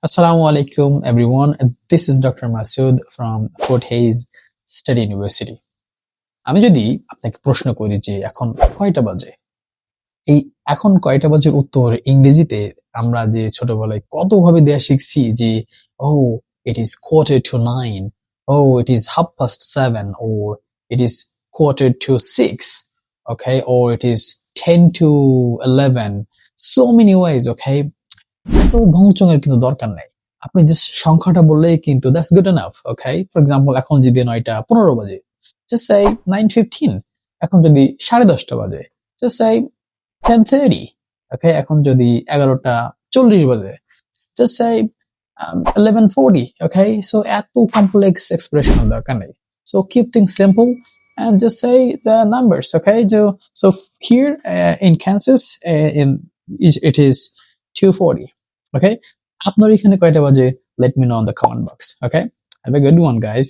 Assalamu alaikum everyone. This is Dr. Masood from Fort Hayes Study University. আমি যদি আপনাকে প্রশ্ন করি যে এখন কয়টা বাজে, এই এখন কয়টা বাজের উত্তর ইংরেজিতে আমরা যে ছোটবেলায় কতভাবে দেয়া শিখছি যে it is 8:45, it is 7:30, or it is 5:45, okay, or it is 10:11, so many ways, okay. এত ভংচঙের কিন্তু দরকার নাই। আপনি জাস্ট সংখ্যাটা বললেই কিন্তু that's good enough, okay. For example, এখন যদি 9:15 বাজে, just say 9:15. এখন যদি 10:30 বাজে, just say 10:30, okay. এখন যদি 11:40 বাজে, just say 11:40, okay. So এত complex expression দরকার নেই। So keep things simple and just say the numbers, okay. So here in Kansas, it is 2:40. Okay, আপনার এখানে কয়টা বাজে? Let me know in the comment box. Okay, have a good one, guys.